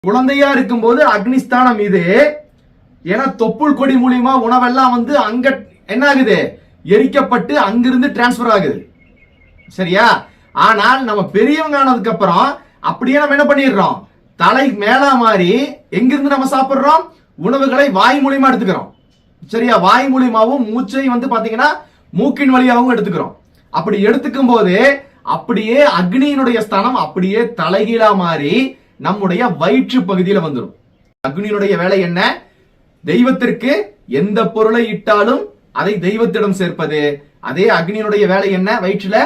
குழந்தையா இருக்கும் போது அக்னிஸ்தானம் இது. ஏன்னா தொப்புள் கொடி மூலியமா உணவெல்லாம் அங்க என்ன ஆகுது, எரிக்கப்பட்டு அங்கிருந்து டிரான்ஸ்பர் ஆகுது. சரியா? ஆனால் நம்ம பெரியவங்க ஆனதுக்கு அப்புறம் அப்படியே நம்ம என்ன பண்ணிடுறோம், தலை மேல மாறி எங்கிருந்து நம்ம சாப்பிடுறோம், உணவுகளை வாய் மூலியமா எடுத்துக்கிறோம். சரியா? வாய் மூலியமாவும் மூச்சை பாத்தீங்கன்னா மூக்கின் வழியாகவும் எடுத்துக்கிறோம். அப்படி எடுத்துக்கும் போது அப்படியே அக்னியினுடைய ஸ்தானம் அப்படியே தலைகீழா மாறி நம்முடைய வயிற்று பகுதியில வந்துடும். அக்னியினுடைய வேலை என்ன? தெய்வத்திற்கு எந்த பொருளை இட்டாலும் அதை தெய்வத்திடம் சேர்ப்பது. அதே அக்னியினுடைய வேலை என்ன? வயிற்றுல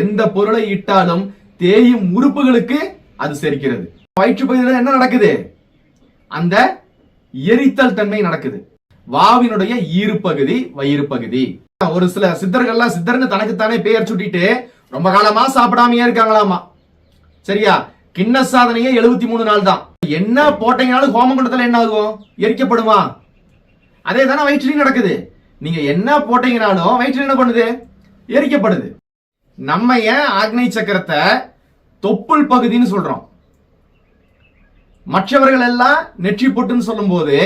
எந்த பொருளை இட்டாலும் தேயும் உறுப்புகளுக்கு அது சேர்க்கிறது. வயிற்று பகுதியில் என்ன நடக்குது? அந்த எரித்தல் தன்மை நடக்குது. வாவினுடைய ஈறு பகுதி வயிறு பகுதி. ஒரு சில சித்தர்கள்லாம் சித்தர்னு தனக்குத்தானே பெயர் சுட்டிட்டு ரொம்ப காலமா சாப்பிடாமையே இருக்காங்களாமா. சரியா? கிண்ண சாதனையே 73 நாள் தான். என்ன போட்டீங்கனாலும் ஹோமகுண்டத்துல என்ன ஆகும், எரிக்கப்படுமா? அதே தானே வயிற்றுலையும் நடக்குது. நீங்க என்ன போட்டீங்கனாலும் வயிற்று என்ன பண்ணுது, எரிக்கப்படுது. நம்ம ஏன் ஆக்னை சக்கரத்தை தொப்புள் பகுதின்னு சொல்றோம்? மற்றவர்கள் எல்லாம் நெற்றி பொட்டுன்னு சொல்லும் போது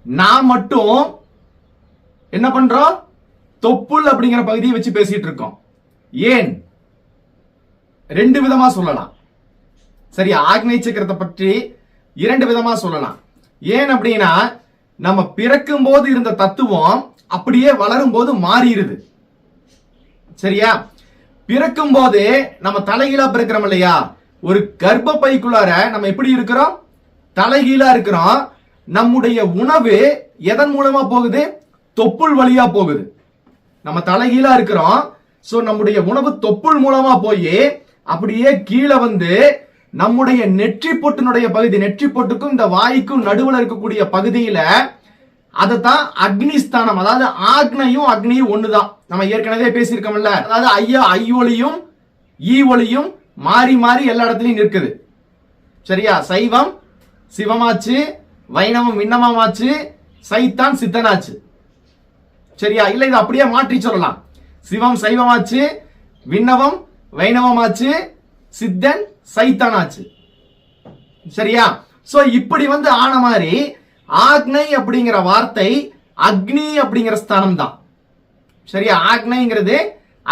நான் மட்டும் என்ன பண்றோம், தொப்புள் அப்படிங்கிற பகுதியை வச்சு பேசிட்டு இருக்கோம். ஏன்? ரெண்டு விதமா சொல்லலாம். சரி, ஆக்னை சக்கரத்தை பற்றி இரண்டு விதமா சொல்லலாம். ஏன் அப்படின்னா, நம்ம பிறக்கும் போது இருந்த தத்துவம் அப்படியே வளரும் போது மாறிடுது. சரியா? பிறக்கும் போது நம்ம தலைகீழா பிறக்கிறோம் இல்லையா? ஒரு கர்ப்ப பைக்குள்ளார நம்ம எப்படி இருக்கிறோம், தலைகீழா இருக்கிறோம். நம்முடைய உணவு எதன் மூலமா போகுது, தொப்புள் வழியா போகுது. நம்ம தலைகீழா இருக்கிறோம். சோ நம்முடைய உணவு தொப்புள் மூலமா போய் அப்படியே கீழே நம்முடைய நெற்றி பொட்டினுடைய பகுதி, நெற்றி பொட்டுக்கும் இந்த வாய்க்கும் நடுவில் இருக்கக்கூடிய பகுதியில அதத்தான் அக்னிஸ்தானம். அதாவது ஆக்னையும் அக்னியும் ஒண்ணுதான். நம்ம ஏற்கனவே பேசியிருக்கோம்ல. அதாவது ஐ ஒளியும் ஈ ஒளியும் மாறி மாறி எல்லா இடத்துலயும் இருக்குது. சரியா? சைவம் சிவமாச்சு, வைணவம் விண்ணமாச்சு, சைத்தான் சித்தனாச்சு. சரியா? இல்ல இது அப்படியே மாற்றி சொல்லலாம். சிவம் சைவமாச்சு, விண்ணவம் வைணவமாச்சு, சித்தன் சைத்தானாச்சு. சரியா? சோ இப்படி ஆன மாதிரி ஆக்னை அப்படிங்கிற வார்த்தை அக்னி அப்படிங்கிற ஸ்தானம் தான். சரியா? ஆக்னைங்கிறது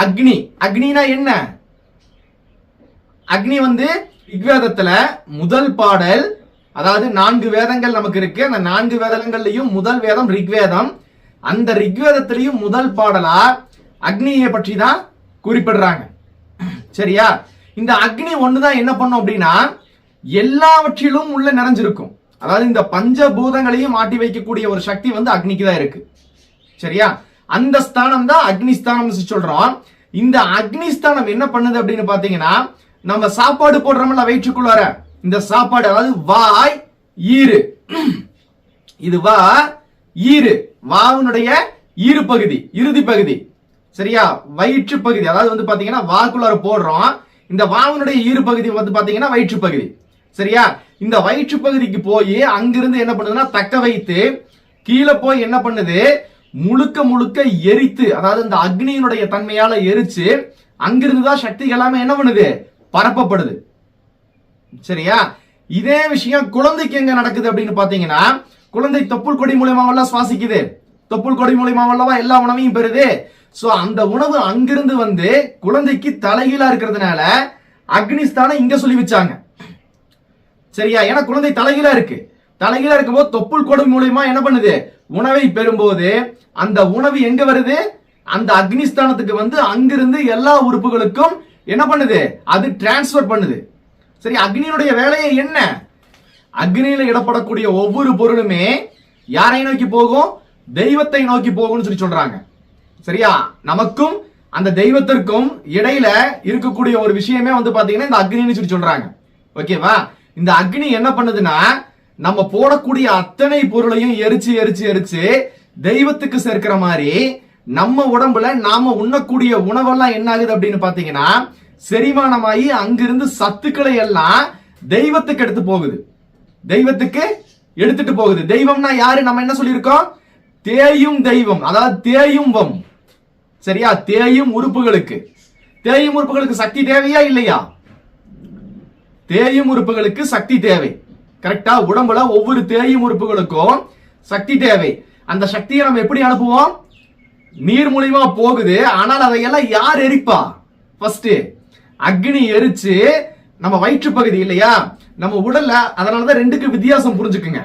அக்னி. அக்னினா என்ன? அக்னி ரிக்வேதத்துல முதல் பாடல், அதாவது 4 வேதங்கள் நமக்கு இருக்கு. அந்த 4 வேதங்கள்லயும் முதல் வேதம் ரிக்வேதம். அந்த ரிக்வேதத்திலையும் முதல் பாடலா அக்னியை பற்றி தான் குறிப்பிடுறாங்க. சரியா? இந்த அக்னி ஒண்ணுதான் என்ன பண்ணும் அப்படின்னா, எல்லாவற்றிலும் உள்ள நிறைஞ்சிருக்கும். அதாவது இந்த பஞ்சபூதங்களையும் மாட்டி வைக்கக்கூடிய ஒரு சக்தி அக்னிக்கு தான் இருக்கு. சரியா? அந்த ஸ்தானம் தான் அக்னிஸ்தானம் சொல்றோம். இந்த அக்னிஸ்தானம் என்ன பண்ணுது அப்படின்னு பாத்தீங்கன்னா, நம்ம சாப்பாடு போடுறோம்ல வயிற்றுக்குள்ளார, இந்த சாப்பாடு அதாவது வாய் ஈறு, இது வா ஈறு, வாவினுடைய ஈறு பகுதி, இறுதி பகுதி. சரியா? வயிற்று பகுதி அதாவது பாத்தீங்கன்னா வாக்குள்ளார போடுறோம். இந்த வாவினுடைய ஈறு பகுதி பாத்தீங்கன்னா வயிற்று பகுதி. சரியா? இந்த வயிற்று பகுதிக்கு போய் அங்கிருந்து என்ன பண்ணுதுன்னா தக்க வைத்து கீழே போய் என்ன பண்ணுது, முழுக்க முழுக்க எரித்து, அதாவது இந்த அக்னியினுடைய தன்மையால எரிச்சு அங்கிருந்து தான் சக்தி எல்லாமே என்ன பண்ணுது, பரப்பப்படுது. சரியா? இதே விஷயம் குழந்தைக்கு எங்க நடக்குது அப்படின்னு பாத்தீங்கன்னா, குழந்தை தொப்புள் கொடி மூலியமாவெல்லாம் சுவாசிக்குது. தொப்புள் கொடி மூலியமாவல்லவா எல்லா உணவையும் பெறுது. சோ அந்த உணவு அங்கிருந்து குழந்தைக்கு தலைகீழா இருக்கிறதுனால அக்னிஸ்தானம் இங்க சொல்லி வச்சாங்க. சரியா? ஏன்னா குழந்தை தலைகீழா இருக்கு. தலைகீழா இருக்கும்போது தொப்புள் கொடி மூலியமா என்ன பண்ணுது, உணவை பெறும்போது அந்த உணவு எங்க வருது, அந்த அக்னிஸ்தானத்துக்கு அங்கிருந்து எல்லா உறுப்புகளுக்கும் என்ன பண்ணுது, அது டிரான்ஸ்பர் பண்ணுது. சரி, அக்னியினுடைய வேலையை என்ன? அக்னியில இடப்படக்கூடிய ஒவ்வொரு பொருளுமே யாரை நோக்கி போகும், தெய்வத்தை நோக்கி போகும்னு சொல்லி சொல்றாங்க. சரியா? நமக்கும் அந்த தெய்வத்திற்கும் இடையில இருக்கக்கூடிய ஒரு விஷயமே பாத்தீங்கன்னா இந்த அக்னின்னு சொல்லி சொல்றாங்க. ஓகேவா? இந்த அக்னி என்ன பண்ணுதுன்னா, நம்ம போடக்கூடிய அத்தனை பொருளையும் எரிச்சு எரிச்சு எரிச்சு தெய்வத்துக்கு சேர்க்கிற மாதிரி நம்ம உடம்புல நாம உண்ணக்கூடிய உணவெல்லாம் என்ன ஆகுது அப்படின்னு பாத்தீங்கன்னா, செரிமானமாகி அங்கிருந்து சத்துக்களை எல்லாம் தெய்வத்துக்கு எடுத்து போகுது. தெய்வத்துக்கு எடுத்துட்டு போகுது. தெய்வம்னா யாரு? நம்ம என்ன சொல்லியிருக்கோம், தேயும் தெய்வம், அதாவது தேயும் வம். சரியா? தேயும் உறுப்புகளுக்கு, தேயும் உறுப்புகளுக்கு சக்தி தேவையா இல்லையா? தேயும் உறுப்புகளுக்கு சக்தி தேவை. கரெக்டா? உடம்புல ஒவ்வொரு தேயும் உறுப்புகளுக்கும் சக்தி தேவை. அந்த சக்தியை நம்ம எப்படி அனுப்புவோம்? நீர் மூலியமா போகுது. ஆனால் அதையெல்லாம் யார் எரிப்பா? ஃபர்ஸ்ட் அக்னி எரிச்சு நம்ம வயிற்று பகுதி இல்லையா நம்ம உடல்ல. அதனாலதான் ரெண்டுக்கு வித்தியாசம் புரிஞ்சுக்குங்க.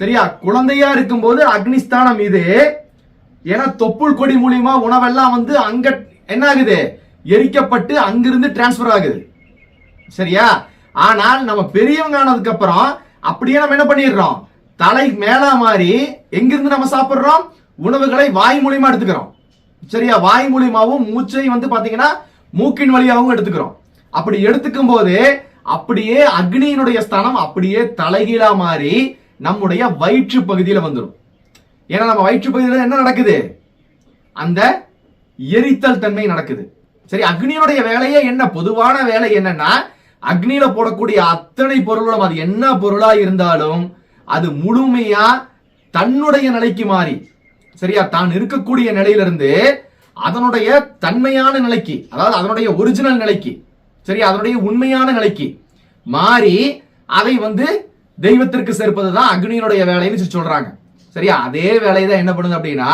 சரியா? குழந்தையா இருக்கும்போது அக்னிஸ்தானம் இது. ஏன்னா தொப்புள் கொடி மூலியமா உணவெல்லாம் வந்து அங்க என்ன ஆகுது? எரிக்கப்பட்டு அங்கிருந்து டிரான்ஸ்பர் ஆகுது. சரியா? ஆனால் நம்ம பெரியவங்க ஆனதுக்கு அப்புறம் அப்படியே நம்ம என்ன பண்ணிடுறோம்? தலை மேல மாறி எங்கிருந்து நம்ம சாப்பிடுறோம்? உணவுகளை வாய் மூலியமா எடுத்துக்கிறோம். சரியா? வாய் மூலியமாவும் மூச்சை வந்து பாத்தீங்கன்னா மூக்கின் வழியாகவும் எடுத்துக்கிறோம். அப்படி எடுத்துக்கும் போது அப்படியே அக்னியினுடைய ஸ்தானம் அப்படியே தலைகீழா மாறி நம்முடைய வயிற்று பகுதியில வந்துடும். ஏன்னா நம்ம வயிற்று பகுதியில என்ன நடக்குது? அந்த எரித்தல் தன்மை நடக்குது. சரி, அக்னியினுடைய வேலையே என்ன? பொதுவான வேலை என்னன்னா அக்னியில போடக்கூடிய அத்தனை பொருளும் அது என்ன பொருளா இருந்தாலும் அது முழுமையா தன்னுடைய நிலைக்கு மாறி, சரியா, தான் இருக்கக்கூடிய நிலையிலிருந்து அதனுடைய தன்மையான நிலைக்கு, அதாவது அதனுடைய ஒரிஜினல் நிலைக்கு, சரி, அதனுடைய உண்மையான நிலைக்கு மாறி அதை வந்து தெய்வத்திற்கு சேர்ப்பதுதான் அக்னியினுடைய வேலைன்னு சொல்றாங்க. சரியா? அதே வேலையை தான் என்ன பண்ணுது அப்படின்னா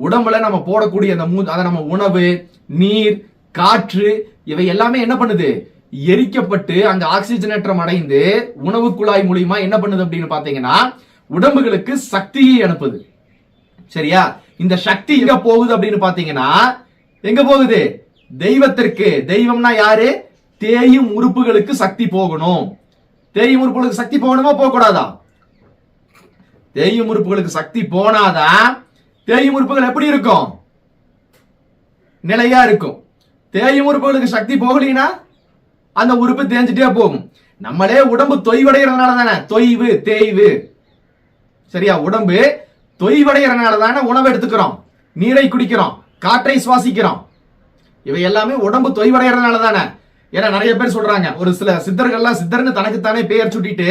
உடம்புல நம்ம போடக்கூடிய அந்த நம்ம உணவு, நீர், காற்று இவை எல்லாமே என்ன பண்ணுது? எரிக்கப்பட்டு அங்க ஆக்சிஜனேற்றம் அடைந்து உணவு குழாய் மூலியமா என்ன பண்ணுது அப்படின்னு பாத்தீங்கன்னா உடம்புகளுக்கு சக்தியை அனுப்புது. சரியா? இந்த சக்தி எங்க போகுது அப்படின்னு பாத்தீங்கன்னா எங்க போகுது? தெய்வத்திற்கு. தெய்வம்னா யாரு? தேயும் உறுப்புகளுக்கு சக்தி போகணும். தேயும் உறுப்புகளுக்கு சக்தி போகணுமா போக கூடாதா? தேயும் உறுப்புகளுக்கு சக்தி போனாதான் தேயும் உறுப்புகள் எப்படி இருக்கும்? நிலையா இருக்கும். தேயும் உறுப்புகளுக்கு சக்தி போகலினா அந்த உறுப்பு தேஞ்சிட்டே போகும். நம்மளே உடம்பு தொய்வடைகிறதுனால தானே தொய்வு தேய்வு. சரியா? உடம்பு தொய்வடைகிறதுனால தானே உணவு எடுத்துக்கிறோம், நீரை குடிக்கிறோம், காற்றை சுவாசிக்கிறோம். இவை எல்லாமே உடம்பு தொய்வடைகிறதுனால தானே. ஏன்னா நிறைய பேர் சொல்றாங்க, ஒரு சில சித்தர்கள்லாம் சித்தர்னு தனக்குத்தானே பெயர் சுட்டிட்டு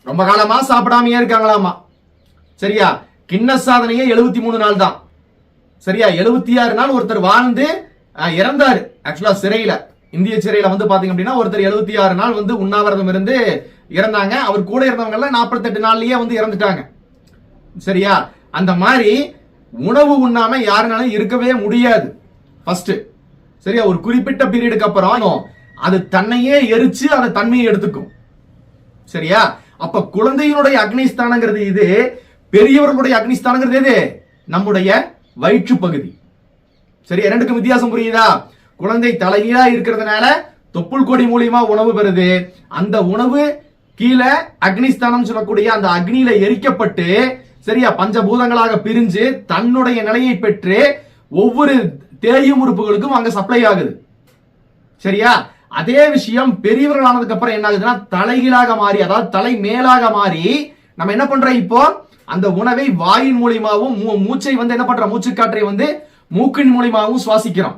ரொம்ப காலமா சாப்பிடாமையே இருக்காங்களாமா. சரியா? கிண்ண சாதனையே 73 நாள் தான். சரியா? 76 நாள் ஒருத்தர் வாழ்ந்து இறந்தாரு. ஆக்சுவலா சிறையில, இந்திய சிறையில வந்து பாத்தீங்க அப்படின்னா ஒருத்தர் 76 நாள் வந்து உண்ணாவிரதம் இருந்து இறந்தாங்க. அவர் கூட இருந்தவங்க எல்லாம் 48 நாள்லயே வந்து இறந்துட்டாங்க. சரியா? அந்த மாதிரி உணவு உண்ணாம யாருனாலும் இருக்கவே முடியாது. ஃபர்ஸ்ட் சரியா? ஒரு குறிப்பிட்ட பீரியடுக்கு அப்புறம் அது தன்னையே எரிச்சு அந்த தன்மையை எடுத்துக்கும். சரியா? அப்ப குழந்தையினுடைய அக்னிஸ்தானங்கிறது இது, பெரியவர்களுடைய அக்னிஸ்தானங்கிறது எது? நம்முடைய வயிற்று பகுதி. சரியா? ரெண்டுக்கும் வித்தியாசம் புரியுதா? குழந்தை தலைகீழா இருக்கிறதுனால தொப்புள் கொடி மூலியமா உணவு பெறுது. அந்த உணவு கீழே அக்னிஸ்தானம் சொல்லக்கூடிய அந்த அக்னியில எரிக்கப்பட்டு சரியா பஞ்சபூதங்களாக பிரிஞ்சு தன்னுடைய நிலையை பெற்று ஒவ்வொரு தேயும் உறுப்புகளுக்கும் அங்க சப்ளை ஆகுது. சரியா? அதே விஷயம் பெரியவர்கள் ஆனதுக்கு அப்புறம் என்ன ஆகுதுன்னா தலைகீழாக மாறி, அதாவது தலை மேலாக மாறி நம்ம என்ன பண்றோம்? இப்போ அந்த உணவை வாயின் மூலியமாவும் மூச்சை வந்து என்ன பண்றோம்? மூச்சு காற்றை வந்து மூக்கின் மூலியமாகவும் சுவாசிக்கிறோம்.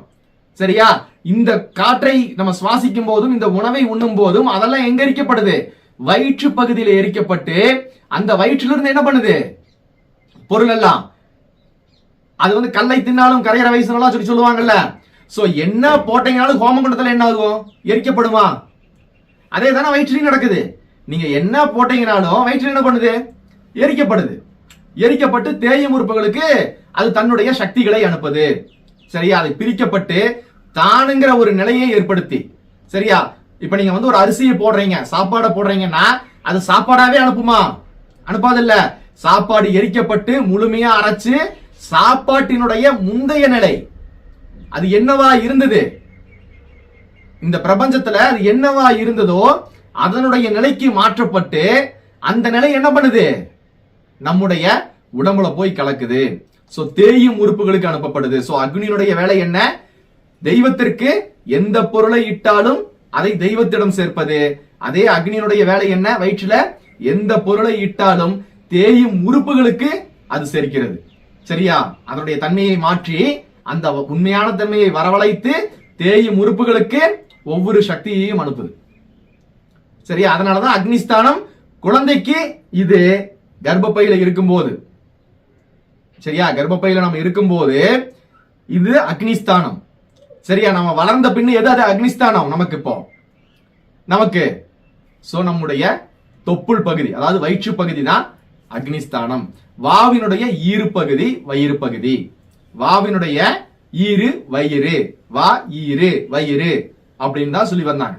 சரியா? இந்த காற்றை நம்ம சுவாசிக்கும் போதும் இந்த உணவை உண்ணும் போதும் அதெல்லாம் எங்க எரிக்கப்படுது? வயிற்று பகுதியில் எரிக்கப்பட்டு அந்த வயிற்றிலிருந்து என்ன பண்ணுது? பொருள் எல்லாம் அது வந்து கல்லை தின்னாலும் கரையற வயசுலாம் சொல்லி சொல்லுவாங்கல்ல. சோ என்ன போட்டீங்கனாலும் ஹோமகுண்டத்துல என்ன ஆகும்? எரிக்கப்படுமா? அதே தானே வயிற்றிலையும் நடக்குது. நீங்க என்ன போட்டீங்கனாலும் வயிற்றில் என்ன பண்ணுது? எரிக்கப்படுது. எரிக்கப்பட்டு தேயும் உறுப்புகளுக்கு அது தன்னுடைய சக்திகளை அனுப்புது. சரியா? அது பிரிக்கப்பட்டு தானுங்கிற ஒரு நிலையை ஏற்படுத்தி, சரியா? இப்ப நீங்க வந்து ஒரு அரிசியை போடுறீங்க, சாப்பாடை போடுறீங்கன்னா அது சாப்பாடாவே அனுப்புமா? அனுப்பாது இல்ல. சாப்பாடு எரிக்கப்பட்டு முழுமையா அரைச்சு சாப்பாட்டினுடைய முந்தைய நிலை அது என்னவா இருந்தது? இந்த பிரபஞ்சத்துல அது என்னவா இருந்ததோ அதனுடைய நிலைக்கு மாற்றப்பட்டு அந்த நிலை என்ன பண்ணுது? நம்முடைய உடம்புல போய் கலக்குது. சோ தேயும் உறுப்புகளுக்கு அனுப்பப்படுது. சோ அக்னியினுடைய வேலை என்ன? தெய்வத்திற்கு எந்த பொருளை இட்டாலும் அதை தெய்வத்திடம் சேர்ப்பது. அதே அக்னியினுடைய வேலை என்ன? வயிற்றுல எந்த பொருளை இட்டாலும் தேயும் உறுப்புகளுக்கு அது சேர்க்கிறது. சரியா? அதனுடைய தன்மையை மாற்றி அந்த உண்மையான தன்மையை வரவழைத்து தேயும் உறுப்புகளுக்கு ஒவ்வொரு சக்தியையும் அனுப்புது. சரியா? அதனாலதான் அக்னிஸ்தானம் குழந்தைக்கு இது கர்ப்பப்பையில இருக்கும்போது, சரியா, கர்ப்பப்பையில நம்ம இருக்கும்போது இது அக்னிஸ்தானம். சரியா? நம்ம வளர்ந்த பின்னு எது அது அக்னிஸ்தானம் நமக்கு? இப்போ நமக்கு சோ நம்முடைய தொப்புள் பகுதி, அதாவது வயிற்று பகுதி தான் அக்னிஸ்தானம். வாவினுடைய ஈறு பகுதி வயிறு பகுதி. வாவினுடைய ஈறு வயிறு, வா ஈறு வயிறு அப்படின்னு தான் சொல்லி வந்தாங்க.